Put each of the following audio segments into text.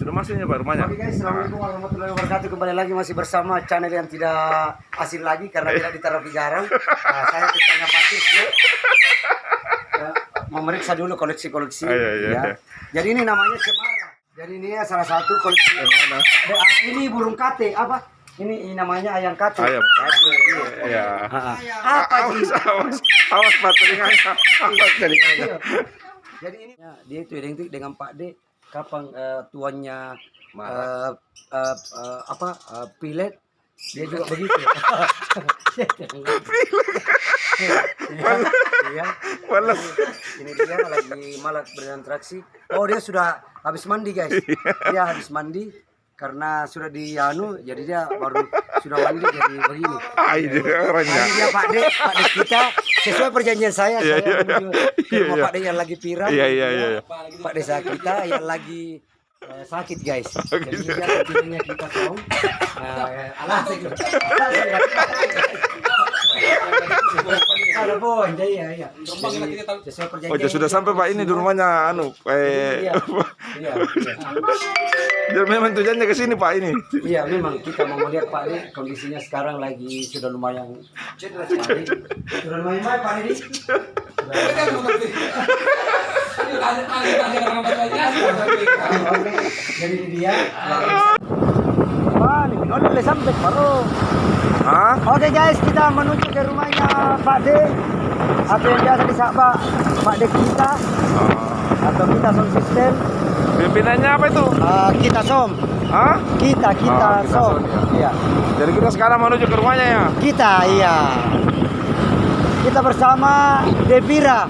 Sudah masuknya Pak rumahnya? Oke guys, assalamualaikum warahmatullahi wabarakatuh. Kembali lagi masih bersama channel yang tidak asing lagi karena tidak ditaruh di garang. Saya Tanya Patis ya. Memeriksa dulu koleksi-koleksi. Ya. Jadi ini namanya cemara. Jadi ini salah satu koleksi. Ini burung kate apa? Ini namanya ayam kate. Ayam kate. Iya. Apa sih? Awas Pak telinganya. Awas telinganya. Jadi ini dia itu identik dengan Pak D. Kapan tuannya pilet, dia juga begitu. Iya. Malas. Ini dia lagi malas berinteraksi. Oh, dia sudah habis mandi guys. Dia habis mandi karena sudah jadi dia baru sudah mandi jadi begini. Ini dia Pak D kita sesuai perjanjian saya menuju ke rumah Pak D yang lagi pirang. Iya. Pak desa kita yang lagi sakit guys. Jadi dia pintunya kita tahu. Ada bon, iya. Sesuai perjanjian. Oh, sudah sampai Pak ini di rumahnya Iya. Jadi memang tujuannya ke sini Pak ini. Iya, memang kita mau melihat Pak D kondisinya sekarang lagi sudah lumayan cedera sekali. Sudah lumayan baik Pak D. Jadi dia. Wah, ini udah sampai baru. Oke guys, kita menuju ke rumahnya Pak D atau yang biasa disapa Pak D kita atau kita sound system. Pimpinannya apa itu? Kita som. Kita som. Iya. Jadi kita sekarang menuju ke rumahnya ya? Iya. Kita bersama Devira.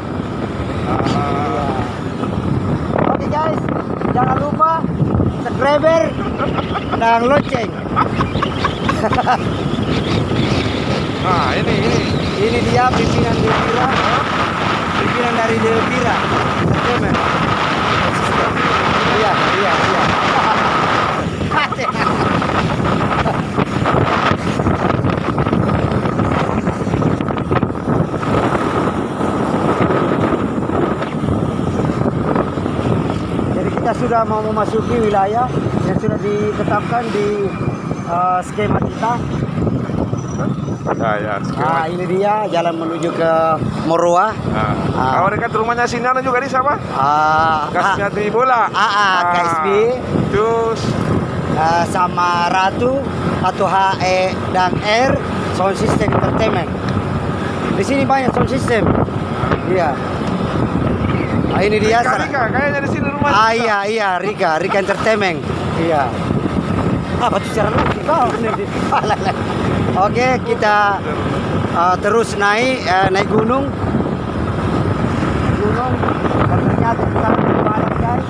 Oke guys, jangan lupa subscriber dan lonceng. Ini dia pimpinan Devira. Pimpinan dari Devira. Entertainment. Iya. Jadi kita sudah mau memasuki wilayah yang sudah ditetapkan di skema kita. Ini dia jalan menuju ke Morua. Kalau dekat rumahnya Sinana juga di siapa? Kasihnya di bola. KSB. Terus sama Ratu atau HE dan R Sound System Entertainment. Di sini banyak sound system. Iya. Ini dia. Rika, kayaknya di sini rumahnya. Iya, Rika Entertainment. Iya. Apa tuh cara lu? Oke, kita terus naik gunung. Dan ternyata kita balik guys.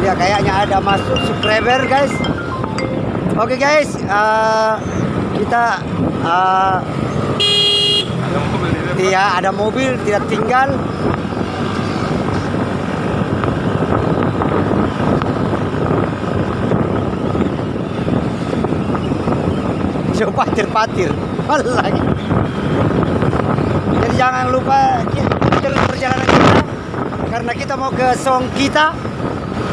Ya kayaknya ada masuk subscriber guys. Oke guys, kita iya ada mobil tidak tinggal. Coba patir lagi. Jadi jangan lupa terus perjalanan kita karena kita mau ke song kita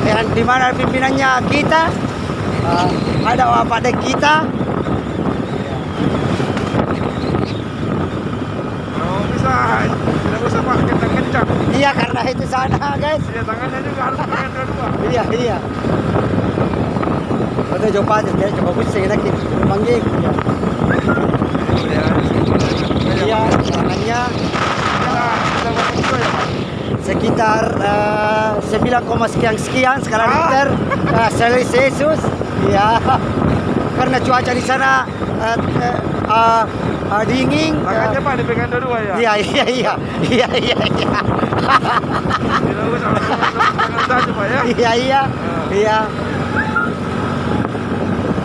yang dimana pimpinannya kita ada Pak D kita. Tidak usah pakai tangan kencang. Iya karena itu sana guys. Iya tangannya juga harus pakai dua-dua. Iya. Betul coba pusing lagi panggil. Iya tangannya sekitar 9, sekian skala liter Celsius. Iya. Karena cuaca di sana dingin. Tangannya Pak dipegang dua ya? Iya. Tidak usah tangan saja Pak ya? Iya.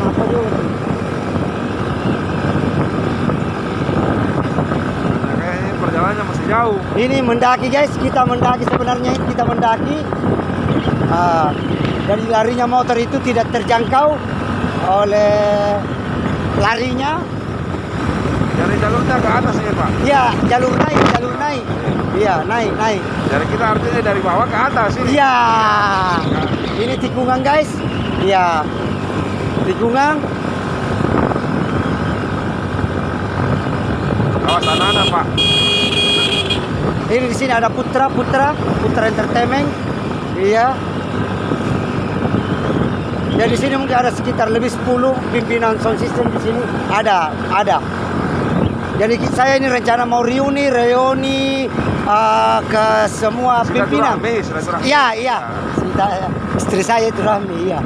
Apa dulu? Kayaknya perjalanannya masih jauh. Ini mendaki guys, kita mendaki sebenarnya dari larinya motor itu tidak terjangkau oleh larinya. Dari jalurnya ke atas nih Pak. Iya, jalur naik. Iya, naik. Jadi kita artinya dari bawah ke atas ini. Iya. Ini tikungan guys. Iya. Tikungan. Awas anak-anak Pak. Ini di sini ada Putra Entertainment. Iya. Ya di sini mungkin ada sekitar lebih 10 pimpinan sound system di sini. Ada. Jadi saya ini rencana mau reuni ke semua pimpinan. Silaturahmi. Iya. Istri saya itu Rahmi, iya.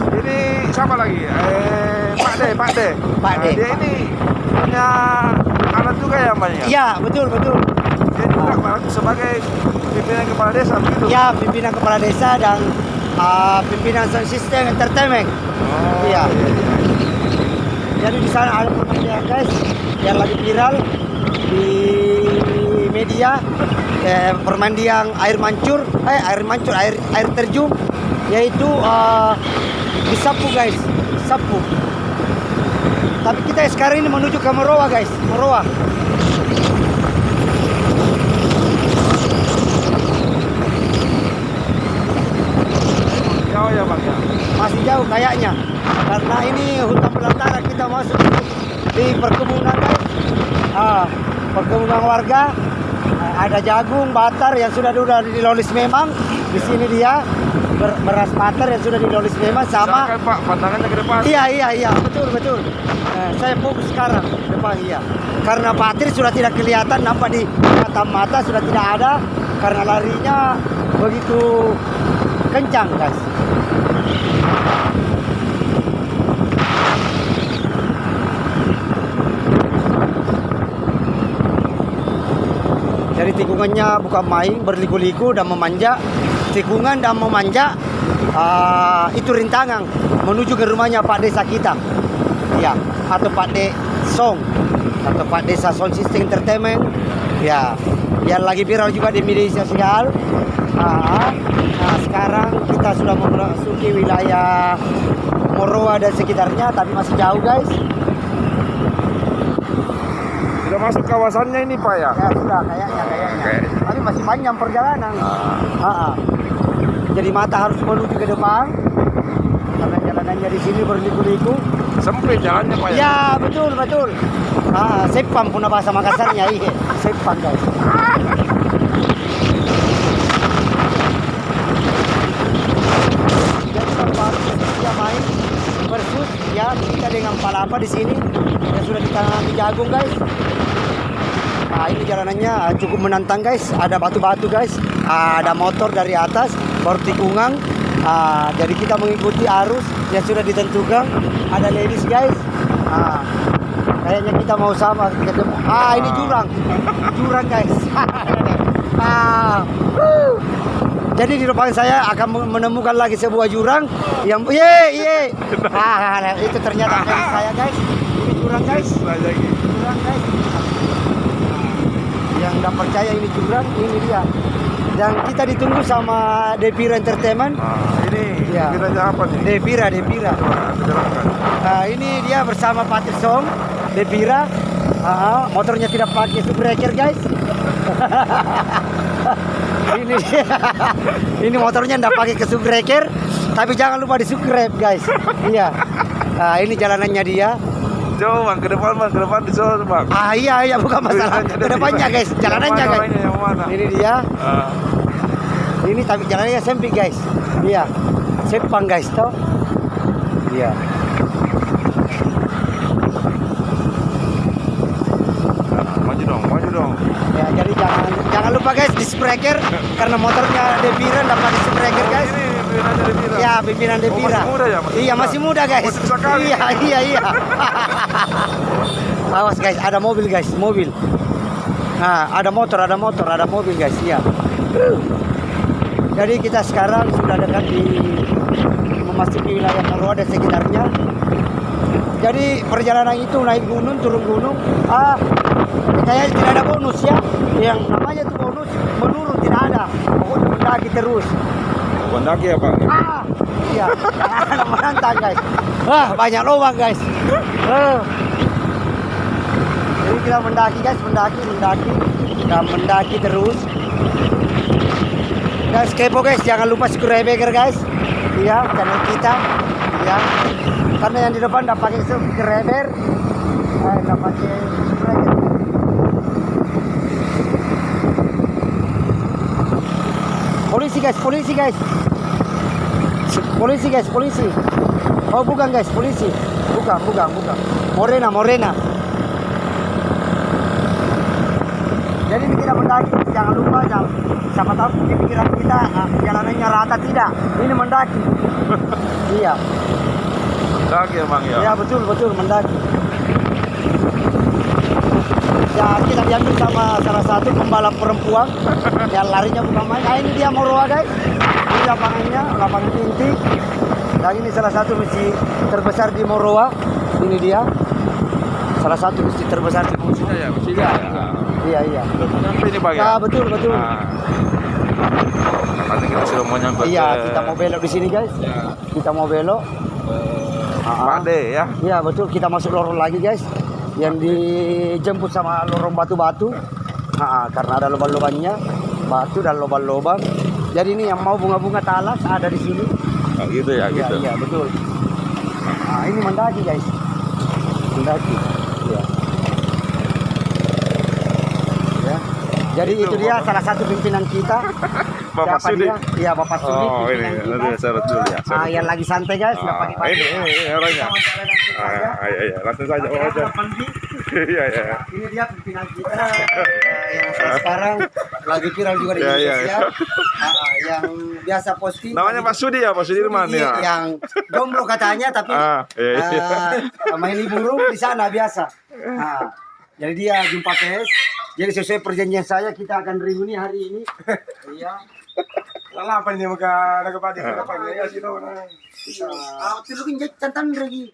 Ini siapa lagi? Pak D. Pak D. Dia ini punya alat juga ya banyak. Iya, betul. Dia juga berarti sebagai pimpinan kepala desa begitu. Ya, pimpinan kepala desa dan pimpinan sound system entertainment. Iya. Jadi di sana ada permainan guys yang lagi viral di media, permandian air terjun, yaitu disapu guys, sapu. Tapi kita sekarang ini menuju ke Morowa guys, Morowa. Jauh ya Bang ya. Masih jauh kayaknya, karena ini hutan belantara, kita masuk di perkebunan guys. Perkebunan warga, ada jagung, batar yang sudah dilolis memang. Di sini dia beras batar yang sudah dilolis memang sama. Silakan Pak, pandangannya ke depan. Iya, betul. Saya fokus sekarang depan iya. Karena patir sudah tidak kelihatan, nampak di mata sudah tidak ada karena larinya begitu kencang guys. Jadi tikungannya bukan main, berliku-liku dan memanjak. Tikungan dan memanjak itu rintangan menuju ke rumahnya Pak Desa kita. Ya, atau Pak De Song atau Pak Desa Sound System Entertainment. Ya, yang lagi viral juga di media sosial. Nah, sekarang kita sudah memasuki wilayah Morowa dan sekitarnya, tapi masih jauh guys. Sudah masuk kawasannya ini Pak ya? Ya sudah kayaknya. Oke. Tapi masih panjang perjalanan. Jadi mata harus menuju ke depan karena jalanannya di sini berliku-liku. Sempit jalannya Pak ya? Ya betul. Sepam punah bahasa Makassarnya iya. Sepam guys. Jadi kalau dia main versus ya kita dengan palapa di sini yang sudah ditanami jagung guys. Nah ini jalanannya cukup menantang guys. Ada batu-batu guys. Ada motor dari atas baru tikungan. Jadi kita mengikuti arus yang sudah ditentukan. Ada ladies guys. Kayaknya kita mau sama ketemu. Ini jurang guys. Jadi di depan saya akan menemukan lagi sebuah jurang yang itu ternyata dari saya guys. Ini jurang guys. Jurang guys. Yang nggak percaya ini jurang, ini dia. Dan kita ditunggu sama Devira Entertainment. Ini ya. kita apa nih? Devira. Ini dia bersama Patir Song, Devira. Motornya tidak pakai subbreaker guys. ini motornya tidak pakai ke subbreaker, tapi jangan lupa di subscribe guys. Iya. Ini jalanannya dia. Jauh Bang, ke depan di sana Bang. Iya bukan masalah. Ke depannya guys, jalanannya guys. Ini dia. Ini tapi jalannya sempit guys. Iya. Sepang guys toh. Iya. Maju dong. Ya, jadi jangan lupa guys di subscriber karena motornya Devira enggak pakai subscriber guys. Ini pimpinannya Devira. Ya, pimpinan Devira. Masih muda ya? Iya, masih muda guys. Masih sekali. Iya. Awas guys, ada mobil guys, mobil. Ada mobil guys, iya. Jadi kita sekarang sudah dekat di memasuki wilayah Morowa dan sekitarnya. Jadi perjalanan itu naik gunung, turun gunung. Kayaknya tidak ada bonus ya. Yang namanya itu bonus menurun tidak ada. Pokoknya mendaki terus. Mendaki ya Pak? Iya. Menantang guys. Wah, banyak lubang guys. Jadi kita mendaki guys, mendaki. Kita mendaki terus. Guys, kepo guys, jangan lupa subscriber guys. Iya, channel kita. Iya. Karena yang di depan enggak pakai subscriber. Enggak pakai subscriber. Polisi guys. Polisi. Oh bukan guys, polisi. Bukan. Morena. Jadi ini kita mendaki, jangan lupa siapa tahu di pikiran kita jalanannya rata tidak. Ini mendaki. Iya. Mendaki emang ya. Iya betul mendaki. Ya kita diambil sama salah satu pembalap perempuan yang larinya bukan main. Nah, ini dia Moroa guys. Ini lapangan inti. Dan ini salah satu masjid terbesar di Moroa. Ini dia. Salah satu masjid terbesar di Moroa. Ya, masjidnya. Iya. Sampai ini Bang ya. Ya betul. Nanti kita sudah mau nyampe. Iya, kita mau belok di sini guys. Ya. Kita mau belok. Pade ya. Iya betul, kita masuk lorong lagi guys. Yang dijemput sama lorong batu-batu. Karena ada lubang-lubangnya, batu dan lubang-lubang. Jadi ini yang mau bunga-bunga talas ada di sini. Oh, gitu ya, gitu. Iya betul. Ini mendaki guys. Mendaki. Iya. Ya. Jadi itu dia salah satu pimpinan kita. Bapak Siapa Sudi. dia? Iya, Bapak Sudi. Oh, ini pimpinan kita. nanti syarat dulu ya. Yang lagi santai guys, nggak pakai Ini orangnya. Iya, langsung saja. Oh, aja. Iya. Ini dia pimpinan kita yang sekarang lagi viral juga di media sosial. Yang biasa posting. Namanya Pak Sudi ya, Pak Sudirman ya. Yang jomblo katanya tapi main burung di sana biasa. Jadi dia jumpa PS. Jadi sesuai perjanjian saya kita akan reuni hari ini. Iya. Lala apa ini muka nagapadi ko pa ya sino na. Tilugin dyan cantan lagi.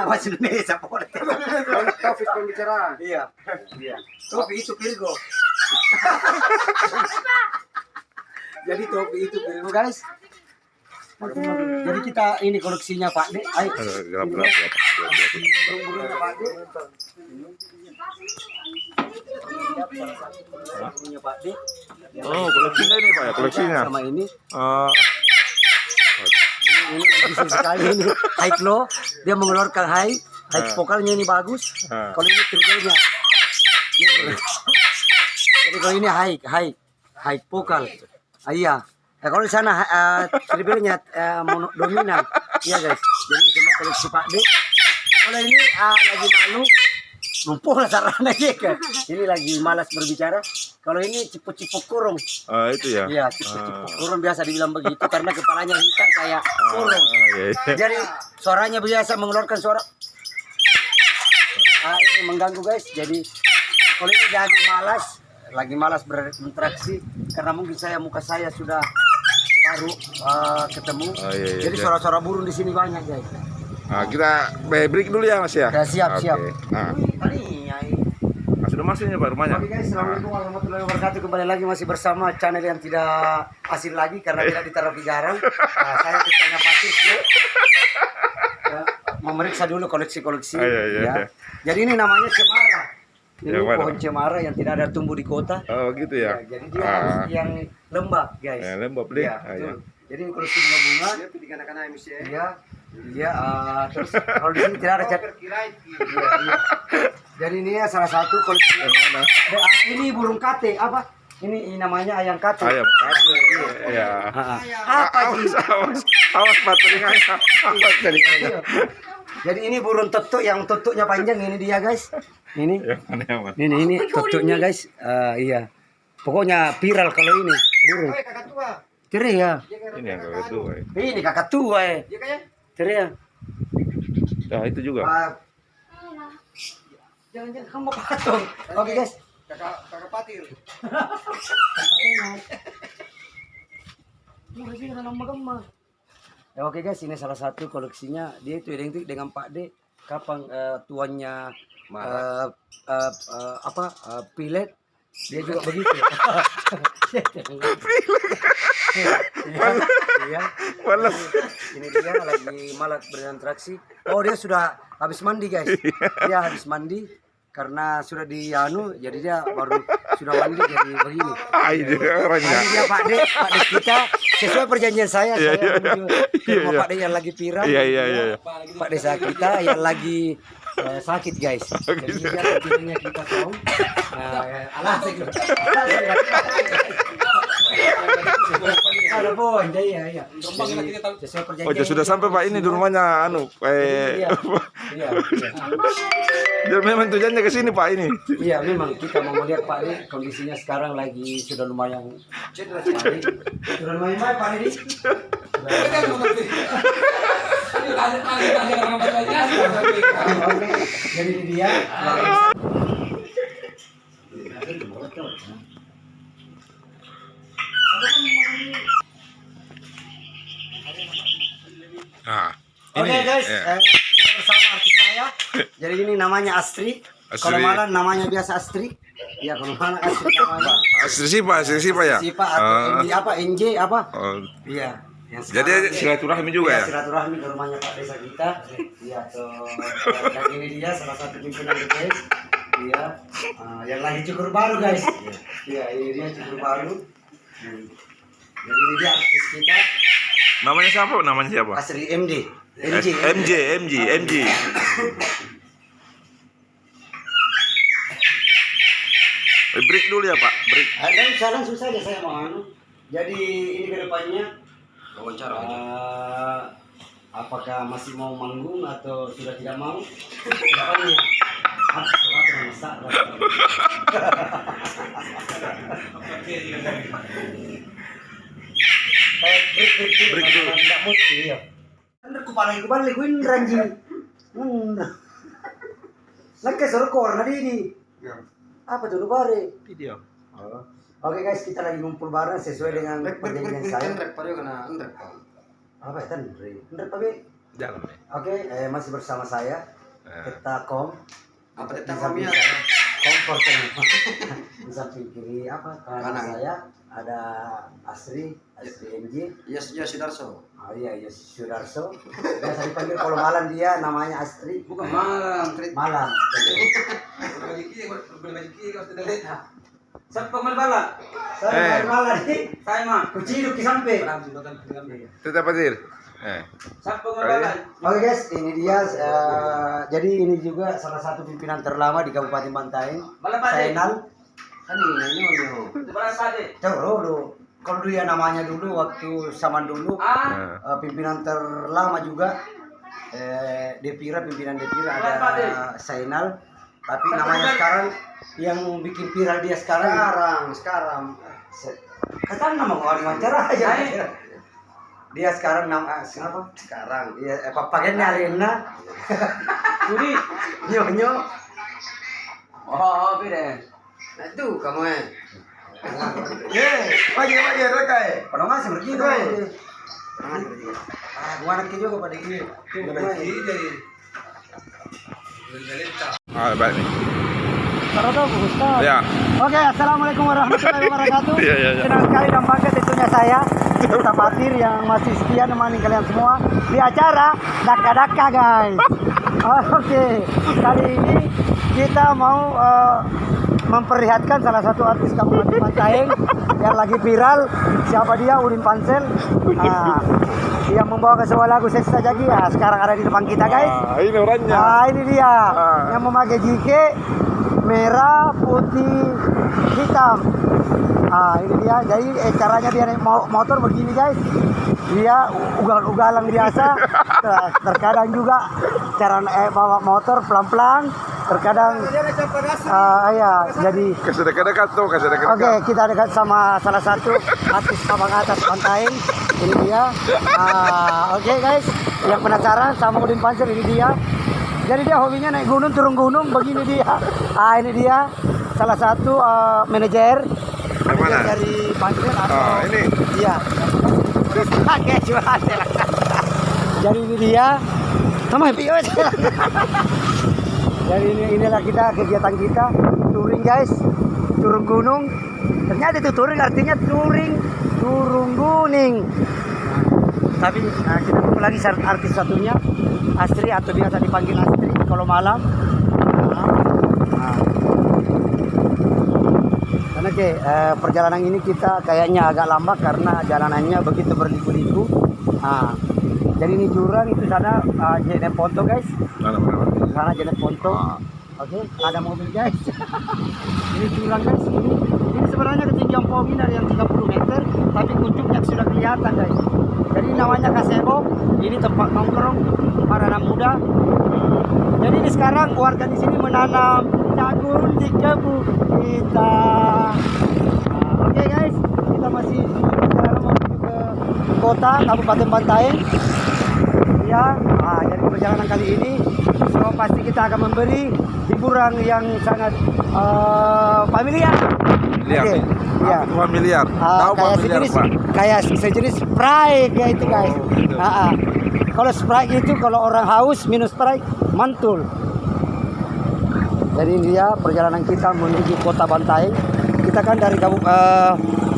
Mas Indonesia po. Topik pembicaraan. Iya. Topi itu Virgo. Jadi topi itu Virgo guys. Jadi kita ini koleksinya Pak De. Ayo. Burung-burungnya Pak De. Koleksinya Pak De. Oh, koleksinya ini Pak ya, koleksinya. Sama ini. Ini bisa sekali ini. High low, dia mengeluarkan high vokalnya ini bagus. Kalau ini triplenya. Jadi kalau ini high vokal. Iya. Kalau di sana triplenya dominan. Iya guys. Jadi ini semua koleksi Pak De. Kalau ini lagi malu, numpuk lah sarana ya kan. Ini lagi malas berbicara. Kalau ini cipuk-cipuk kurung. Itu ya. Iya, cipuk-cipuk kurung biasa dibilang begitu karena kepalanya hitam kayak kurung. Iya. Jadi suaranya biasa mengeluarkan suara. Ini mengganggu guys. Jadi kalau ini lagi malas berinteraksi karena mungkin muka saya sudah baru ketemu. Iya, Jadi suara-suara burung di sini banyak guys. Kita break dulu ya Mas ya. Ya, siap. Sudah masuknya Pak rumahnya. Oke guys, assalamualaikum warahmatullahi wabarakatuh. Kembali lagi masih bersama channel yang tidak asing lagi karena tidak diterapi garang. Saya Tanya Patis memeriksa dulu koleksi-koleksi. Ya. Jadi ini namanya cemara. Ini pohon cemara yang tidak ada tumbuh di kota. Oh gitu ya. Jadi dia harus yang lembab guys. Lembab deh. Jadi ini koleksi bunga-bunga. Iya, terus kalau di sini tidak ada cat. Iya. Jadi ini ya salah satu koleksi. Ini burung kate apa? Ini namanya ayam kate. Ayam kate. Iya. Apa sih? Awas Pak telinganya. Awas telinganya. Jadi ini burung tetuk yang tetuknya panjang ini dia guys. Ini. Ini tetuknya guys. Iya. Pokoknya viral kalau ini burung. Ceria ya. Ini yang kakak tua. Ini kakak tua ya. Ceria. Nah itu juga. Jangan kamu patung. Oke guys. Kakak patil. Ya, oke guys, ini salah satu koleksinya. Dia itu identik dengan Pak D. Kapan tuannya pilet, dia juga begitu. Iya. Males. Ini dia lagi malas berinteraksi. Oh, dia sudah habis mandi, guys. Dia habis mandi karena sudah jadi dia baru sudah mandi jadi begini. Ini orangnya. Ini dia Pak Dek kita sesuai perjanjian saya menuju ke rumah Pak Dek yang lagi viral. Iya. Pak desa kita yang lagi sakit, guys. Jadi dia tentunya kita tahu. Ada pun, iya. Sesuai perjanjian. Oh, sudah sampai Pak ini di rumahnya Iya. Dia memang tujuannya ke sini Pak ini. Iya, memang kita mau melihat Pak Dek kondisinya sekarang lagi sudah lumayan cedera sekali. Sudah lumayan baik Pak Dek. Jadi ini dia. Nah, Oke guys, kita bersama artis saya. Jadi ini namanya Astri. Kalau malam namanya biasa Astri. Ya kalau malam Astri namanya. Astri siapa ya? Siapa atau NJ apa? Oh. Iya. Jadi silaturahmi juga ya? Silaturahmi ke rumahnya Pak Desa kita. Iya tuh. Dan ini dia salah satu pimpinan guys. Iya. Yang lagi cukur baru guys. Iya, ini dia cukur baru. Jadi ini dia artis kita. Namanya siapa? Astri MD. MJ. Break dulu ya Pak, break. Langsung saja saya mau Jadi ini ke depannya wawancara. Apakah masih mau manggung atau sudah tidak mau? Kedepannya break dulu. Tidak mesti ya. Kepala balik win ranji. Lagi sorkor nadi ini. Apa tuh bare? Video. Oke guys, kita lagi ngumpul bareng sesuai dengan perjanjian saya. Apa ya Pak? Jalan. Oke, masih bersama saya. Kita Apa di samping saya komporter. Di samping kiri kanan saya ada Astri MJ. Yes, Sudarso. Oh iya, Sudarso. Biasa dipanggil kalau malam dia namanya Astri. Bukan malam. Siapa pemain bala? Saya bala nih. Saya mah kuciduk di samping. Tetap hadir. Siapa pemain bala? Oke guys, ini dia. Jadi ini juga salah satu pimpinan terlama di Kabupaten Bantaeng. Sainal. Dulu. Kalau dia namanya dulu waktu zaman dulu pimpinan terlama juga pimpinan Depira ada Sainal. Tapi namanya sekarang yang bikin viral dia sekarang. Kata nama kau diwawancara aja. Dia sekarang siapa? Sekarang. Iya, pakaiannya Arena. Suri. Nyonyo. Oh, beda. Nah itu kamu Pagi rekai. Pada masih begitu. Gua anak juga pada ini. Baik nih. Ustaz. Ya. Oke, assalamualaikum warahmatullahi wabarakatuh. Iya. Senang sekali dan bangga tentunya saya, Ustaz Fatir yang masih setia nemani kalian semua di acara Daka-Daka guys. Oke, kali ini kita mau memperlihatkan salah satu artis Kabupaten Bantaeng yang lagi viral. Siapa dia? Udin Pansel. Yang membawa ke sebuah lagu Sesta Jagi ya. Sekarang ada di depan kita guys. Ini orangnya. Ini dia yang memakai jike merah, putih, hitam. Ini dia. Jadi caranya dia naik motor begini guys. Dia ugal-ugalan biasa. Terkadang juga cara bawa motor pelan-pelan. Terkadang ya jadi Kasih dekat tuh. Oke, kita dekat sama salah satu artis papan atas Bantaeng. Ini dia. Oke guys, yang penasaran sama Udin Pansel ini dia. Jadi dia hobinya naik gunung, turun gunung, begini dia. Ini dia salah satu manajer dari Pansel atau ini. Iya. Oke, coba. Jadi ini dia. Sama happy. Jadi inilah kegiatan kita touring guys, turun gunung. Ternyata itu touring artinya turun gunung. Tapi kita tunggu lagi artis satunya, Astri atau biasa dipanggil Astri kalau malam. Karena perjalanan ini kita kayaknya agak lambat karena jalanannya begitu berliku-liku. Jadi ini jurang, itu sana Jenet Ponto guys. Sana Jenet Ponto. Oke, ada mobil guys. Ini jurang guys. Ini sebenarnya ketinggian pohon ini dari yang 30 meter, tapi puncaknya sudah kelihatan guys. Jadi namanya Kasebo. Ini tempat nongkrong para anak muda. Jadi ini sekarang warga di sini menanam jagung di kebun kita. Oke guys, kita masih berjalan menuju ke kota Kabupaten Bantaeng. Ya, jadi perjalanan kali ini pasti kita akan memberi hiburan yang sangat familiar. Oke. Ya. Familiar. Tahu familiar, Pak? Kayak sejenis Sprite kayak itu guys. Kalau Sprite itu kalau orang haus minum Sprite mantul. Jadi ini dia perjalanan kita menuju kota Bantaeng. Kita kan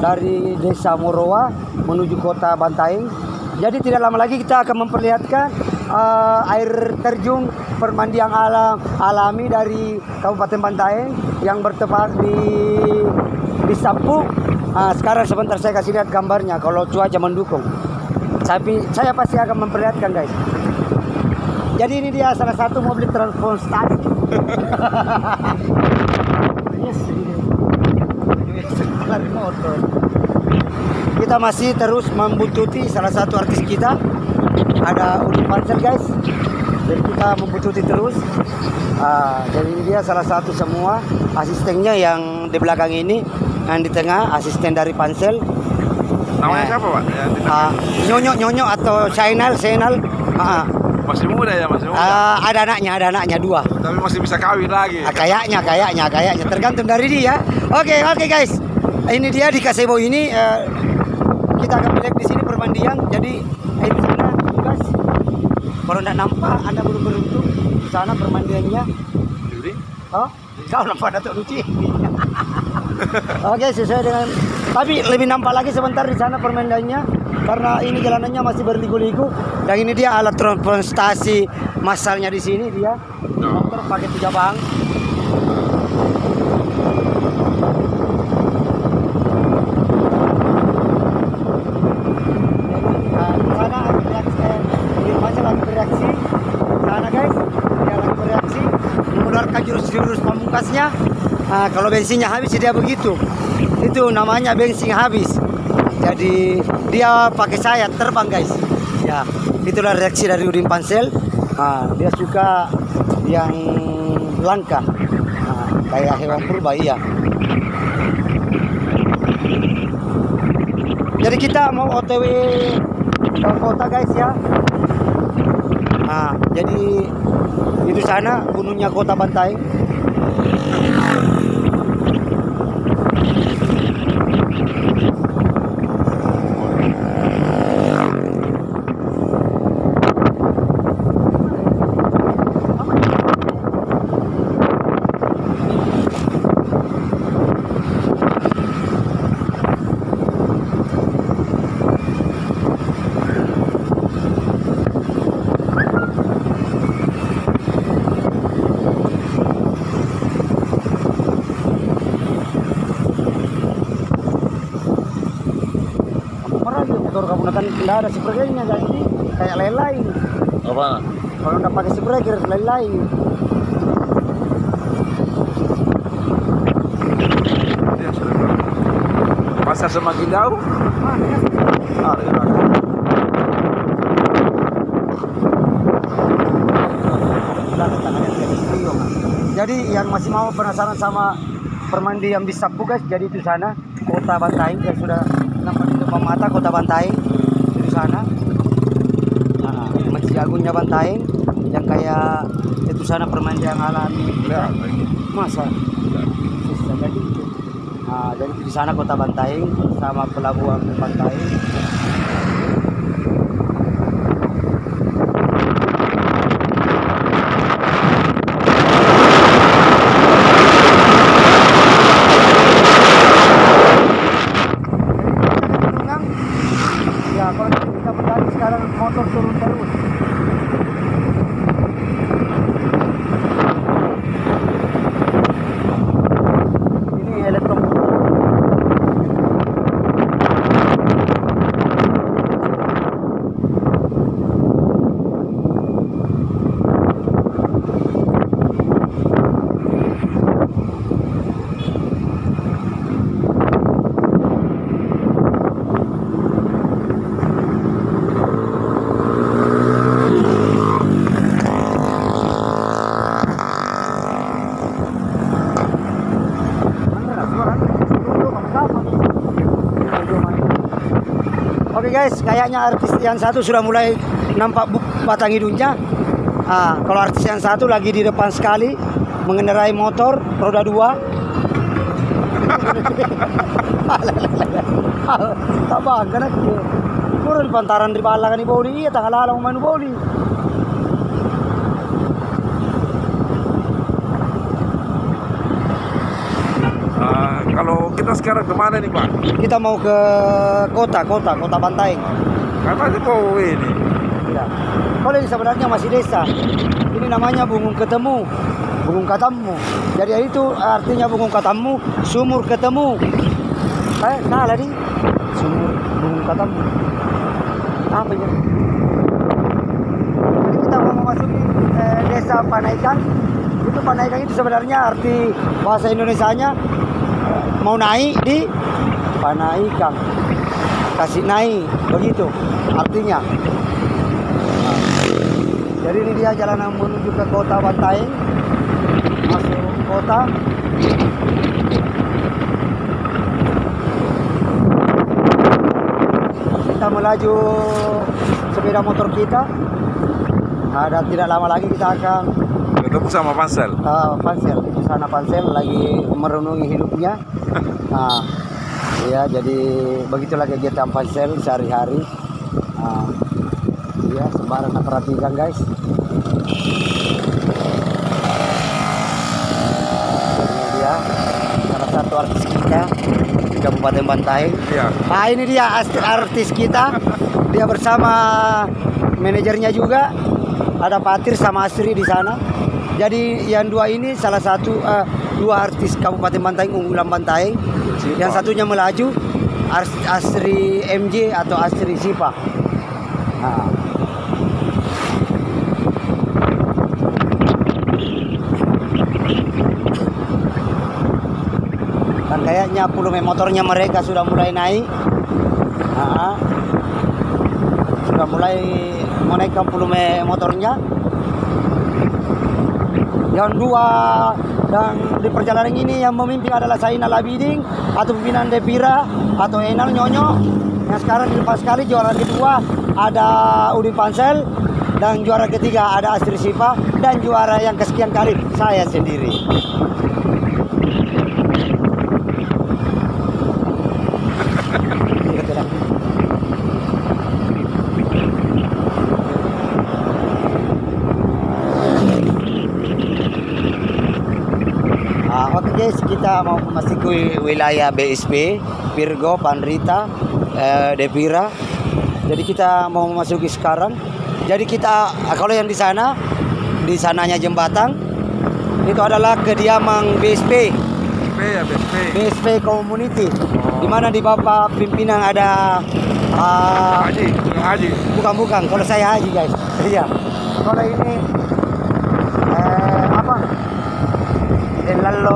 dari desa Morowa menuju kota Bantaeng. Jadi tidak lama lagi kita akan memperlihatkan air terjun permandian alami dari Kabupaten Bantaeng yang bertempat di Sapu. Sekarang sebentar saya kasih lihat gambarnya kalau cuaca mendukung. Tapi saya pasti akan memperlihatkan guys. Jadi ini dia salah satu mobil transportasi. Yes, motor. Kita masih terus membuntuti salah satu artis kita. Ada Udin Pansel guys. Jadi kita membuntuti terus. Jadi ini dia salah satu semua asistennya yang di belakang ini, yang di tengah asisten dari Pansel. Namanya siapa, Pak? Nyonyo atau Chainal. Masih muda ya, masih muda. Ada anaknya 2. Tapi masih bisa kawin lagi. Kayaknya tergantung dari dia. Oke guys. Ini dia di Kasebo ini kita akan melihat di sini permandian. Jadi di sana guys. Kalau tidak nampak Anda belum beruntung. Di sana permandiannya. Oh, kau nampak Datuk Luci. Oke, sesuai dengan. Tapi lebih nampak lagi sebentar di sana permandiannya. Karena ini jalanannya masih berliku-liku. Dan ini dia alat transportasi massalnya di sini dia. Motor pakai 3 bang. Bereaksi sana guys, dia lagi bereaksi mengeluarkan jurus-jurus pamungkasnya. Kalau bensinnya habis dia begitu, itu namanya bensin habis. Jadi dia pakai sayap terbang guys. Ya, itulah reaksi dari Udin Pansel. Dia suka yang langka, kayak hewan purba ya. Jadi kita mau OTW ke kota guys ya. Jadi itu sana gunungnya kota Bantaeng. Motor kamu tidak ada spraynya jadi kayak lelai. Apa? Kalau nggak pakai spray kira lelai. Ya, sudah. Pasar semakin jauh. Jadi yang masih mau penasaran sama permandian di Sapu guys, jadi itu sana kota Bantaeng yang sudah nampak di depan mata kota Bantaeng di sana. Masjid Agungnya Bantaeng yang kayak itu sana permandian alami. Masa? Jadi jadi di sana kota Bantaeng sama pelabuhan Bantaeng. Sekarang guys, kayaknya artis yang satu sudah mulai nampak batang hidungnya. Kalau artis yang satu lagi di depan sekali mengendarai motor roda 2. Tak bangga nak. Kurang pantaran di balakan di boli, tak halalang manu boli. Kalau kita sekarang kemana nih Pak? Kita mau ke kota Bantaeng. Katanya mau ini. Ya. Kalau ini sebenarnya masih desa. Ini namanya Bungung Ketemu, Bungung Katamu. Jadi itu artinya Bungung Katamu, sumur ketemu. Salah nih, sumur Bungung Katamu. Apa ya? Jadi kita mau memasuki desa Panaikan. Itu Panaikan itu sebenarnya arti bahasa Indonesianya mau naik di Panaikan, kasih naik, begitu artinya. Jadi ini dia jalanan menuju ke kota Bantaeng, masuk kota. Kita melaju sepeda motor kita. Dan tidak lama lagi kita akan ketemu sama Pansel. Pansel di sana, Pansel lagi merenungi hidupnya. Ya, jadi begitulah kegiatan Pansel sehari-hari. Ya, sembarang perhatikan guys. Ini dia salah satu artis kita di Kabupaten Bantaeng. Iya. Ini dia artis kita. Dia bersama manajernya juga. Ada Patir sama Asri di sana. Jadi yang dua ini salah satu dua artis Kabupaten Bantaeng, unggulan Bantaeng. Yang satunya melaju Asri MJ atau Asri Sipa. Dan kayaknya volume motornya mereka sudah mulai naik. Sudah mulai menaikkan volume motornya. Yang dua dan di perjalanan ini yang memimpin adalah Saina Labiding atau pimpinan Depira atau Enal Nyonyo. Yang sekarang di depan sekali juara kedua ada Udin Pansel dan juara ketiga ada Astri Sipa dan juara yang kesekian kali saya sendiri. Oke guys, kita mau memasuki wilayah BSP, Virgo, Panrita, Depira. Jadi kita mau memasuki sekarang. Jadi kita kalau yang di sananya jembatan itu adalah kediaman BSP. BSP Community. Di mana di Bapak pimpinan ada Haji. Bukan. Kalau saya Haji guys. Iya. Kalau ini apa? Lalu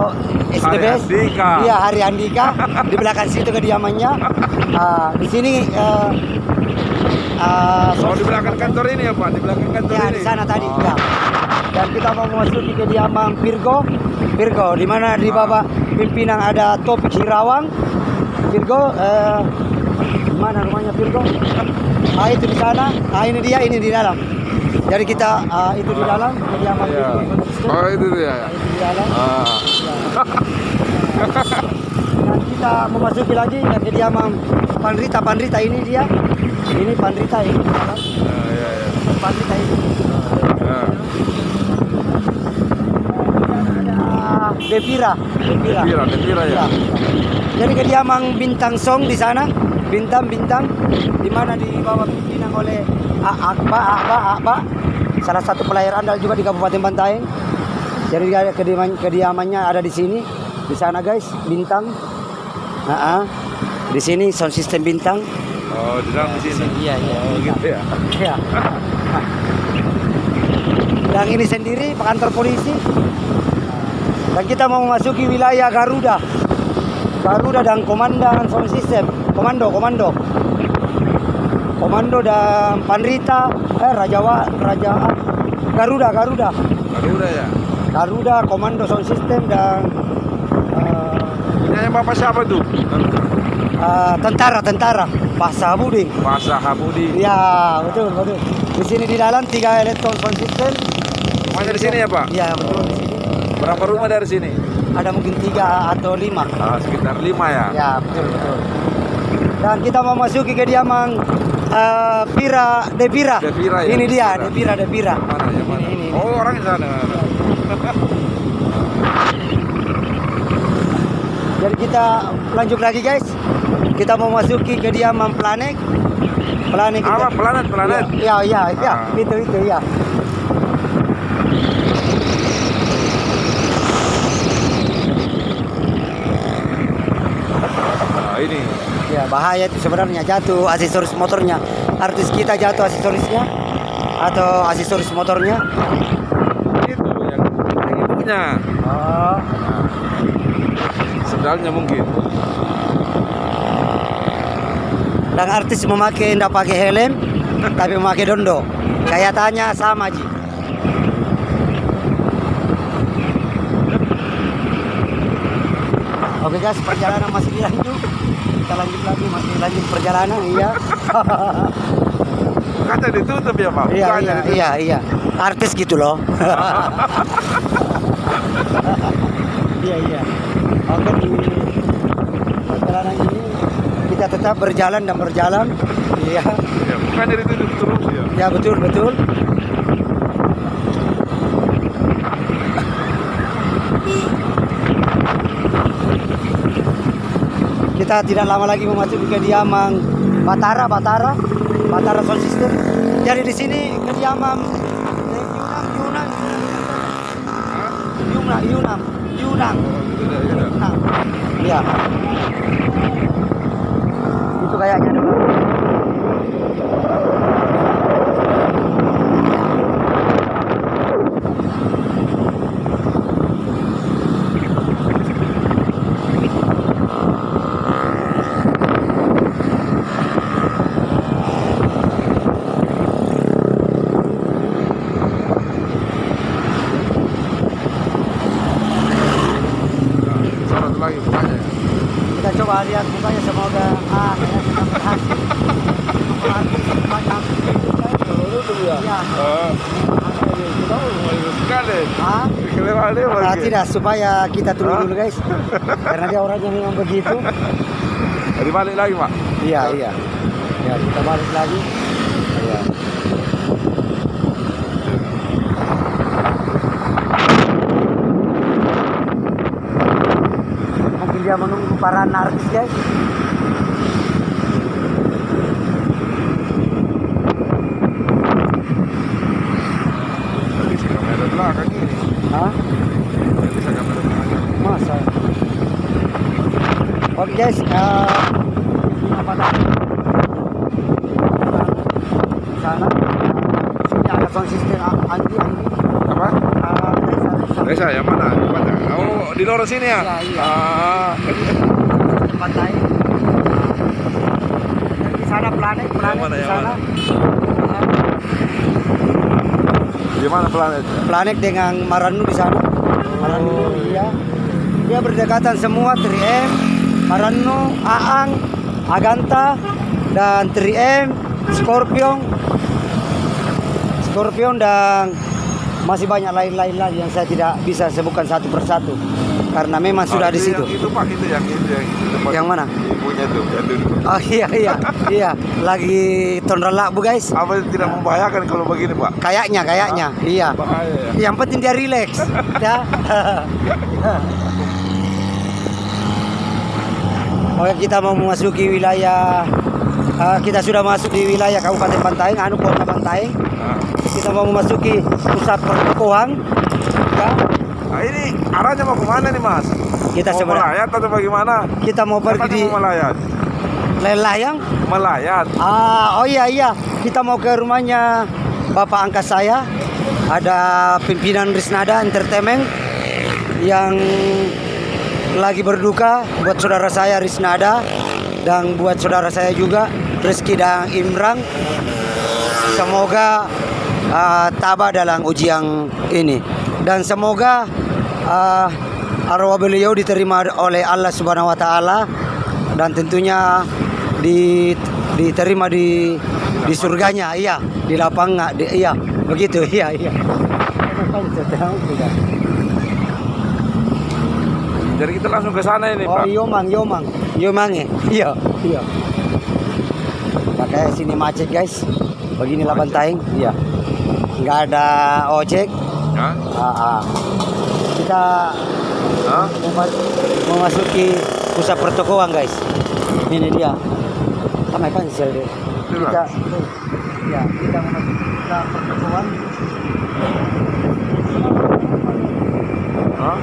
SDBS. Iya, Hari Andika. Di belakang situ kediamannya. Di sini di belakang kantor ini ya Pak, di belakang kantor ya, ini. di sana tadi. Ya. Dan kita mau memasuki kediaman Virgo, di mana di bawah pimpinan ada Topik Hirawang. Virgo, mana rumahnya Virgo? Itu di sana. Ini dia, ini di dalam. Jadi kita itu di dalam kediaman Virgo. Itu dia ya. Itu di dalam. Dan kita memasuki lagi ke kediaman Panrita ini dia. Ini Panrita ini di dalam. Panrita ini. Depira ya. Jadi kediaman Bintang Song di sana, bintang di mana di bawah pimpinan oleh Akba, salah satu pelayar andal juga di Kabupaten Bantaeng. Jadi kediamannya ada di sini, di sana guys, Bintang. Di sini sound system Bintang. Oh, di dalam di sini. Iya. Oh, gitu ya. Iya. Dan ini sendiri kantor polisi. Dan kita mau memasuki wilayah Garuda dan komandan sound system, komando dan Panrita, Garuda ya. Garuda, komando sound system dan Rumahnya Bapak siapa tuh? Tentara Pak Sahabudin. Pak Sahabudin. Ya, betul. Di sini di dalam 3 elektron sound system. Rumahnya di sini ya, Pak? Ya, betul di sini. Berapa rumah dari sini? Ada mungkin 3 atau 5. Sekitar 5 ya. Ya, betul. Dan kita mau masuki kediaman Devira. Devira ya. Ini dia, Devira. Mana? Yang mana? Ini. Oh, orang di sana. Jadi kita lanjut lagi guys. Kita mau masuki kediaman Planet. Apa planet? Ya, itu ya. Nah, ini. Ya, bahaya itu sebenarnya jatuh aksesoris motornya. Artis kita jatuh aksesorisnya atau aksesoris motornya. Itu yang ibunya. Oh. Sendalnya mungkin. Dan artis tidak pakai helm, tapi memakai dondo. Kayaknya sama Ji. Oke guys, perjalanan masih dilanjut. Kita lanjut lagi, masih lanjut perjalanan, iya. Kaca ditutup ya, Pak? Iya. Artis gitu loh. Iya. Oke, di perjalanan ini kita tetap berjalan. Iya. Ya, bukannya ditutup terus ya. Ya, betul. Kita tidak lama lagi memasuki kediaman Batara Sound System. Jadi di sini kediaman Yunang. Iya. Itu kayaknya dulu. Satu lagi bukanya. Kita coba lihat bukanya, semoga kayaknya kita berhasil. Ya. Sekali. Tidak, supaya kita tunggu dulu guys. Karena dia orangnya memang begitu. Jadi balik lagi, Pak. Iya. Ya, kita balik lagi. Iya. Mungkin dia menunggu para narkis guys. Bisa kamera belakang ini. Hah? Bisa kamera belakang. Masa? Oke guys, apa tadi? Sana. Sini ada sound system Anggi. Apa? Resa yang mana? Tempatnya? Oh, di luar sini ya? Iya. Pantai. Di sana planet mana, di yang sana. Di mana planet? Planet dengan Maranu di sana. Maranu iya. Dia berdekatan semua 3M, Maranu, Aang, Aganta dan 3M, Scorpion dan masih banyak lain-lain lagi yang saya tidak bisa sebutkan satu persatu karena memang sudah di situ. Itu Pak, itu yang tempat Yang mana? Ibunya tuh, yang duduk. Oh iya, lagi tonrelak bu guys. Apa tidak membahayakan kalau begini, Pak? Kayaknya, iya. Bahaya ya. Yang penting dia rileks, ya. Oke, kita mau memasuki wilayah. Kita sudah masuk di wilayah Kabupaten Bantaeng, Kota Bantaeng. Kita mau memasuki pusat pertokohan. Ya. Nah, ini arahnya mau kemana nih, Mas? Kita mau sebenarnya melayat atau bagaimana? kita mau pergi Katanya di mau melayat. Lelayang. Melayat. Oh iya. Kita mau ke rumahnya bapak angkat saya. Ada pimpinan Risnada Entertainment yang lagi berduka buat saudara saya Risnada dan buat saudara saya juga Rizky dan Imran. Semoga tabah dalam ujian ini dan semoga arwah beliau diterima oleh Allah Subhanahu wa taala dan tentunya diterima di surganya, iya, di lapangan, iya, begitu, iya. Jadi kita langsung ke sana ini, Oh, Pak. Yomang ya, iya. Makanya sini macet guys, beginilah Bantaeng, iya. Nggak ada ojek. Hah? Kita Hah? memasuki pusat pertokoan guys. Ini dia. Kamay cancel deh. Kita memasuki pusat pertokoan. Hah?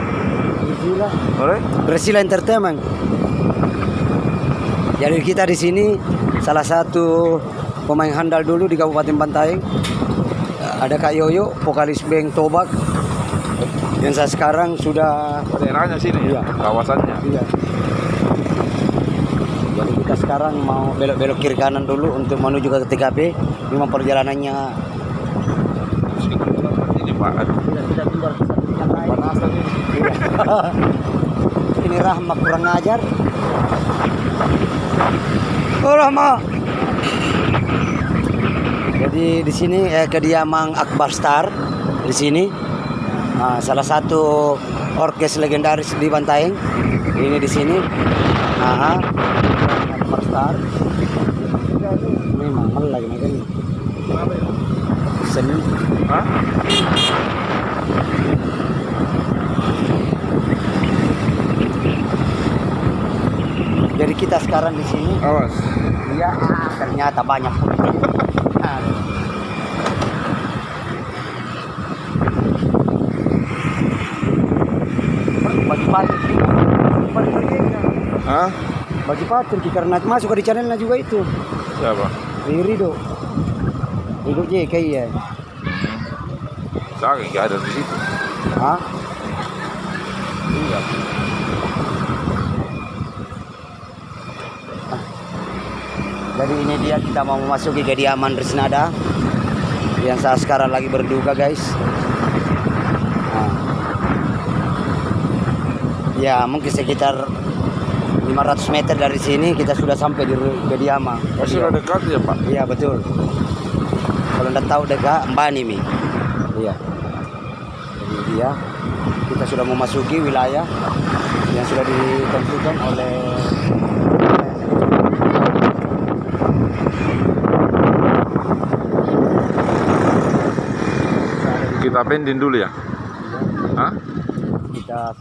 Gila. Boleh? Bersila Entertainment. Jadi kita di sini salah satu pemain handal dulu di Kabupaten Bantaeng. Ada Kak Yoyo, vokalis band Tobak. Yang saya sekarang sudah Daerahnya sini ya, kawasannya. Iya. Jadi kita sekarang mau belok kiri kanan dulu untuk menuju ke TKP. Memang perjalanannya Ini Pak. tidak tinggal panasan ini. Ini Rahma kurang ajar. Oh Rahma. Jadi di sini kediaman Akbar Star di sini. Salah satu orkes legendaris di Bantaeng. Ini di sini. Akbar Star. Ini mahal lagi kan. Seni. Hah? Jadi kita sekarang di sini. Awas. Iya, ternyata banyak. Bagi patir, Hah? bagi patir karena masuk di channelnya juga itu. Siapa? Rido JK ya. Saya nggak ada di situ. Hah? Iya. Jadi ini dia, kita mau memasuki kediaman Risnada yang saya sekarang lagi berduka guys. Ya mungkin sekitar 500 meter dari sini kita sudah sampai di kediaman. Oh, sudah dekat ya Pak? Iya betul. Kalau anda tahu dekat Mbani Mi. Iya. Jadi dia, kita sudah memasuki wilayah yang sudah ditentukan oleh Kita pending dulu ya? Hah? kita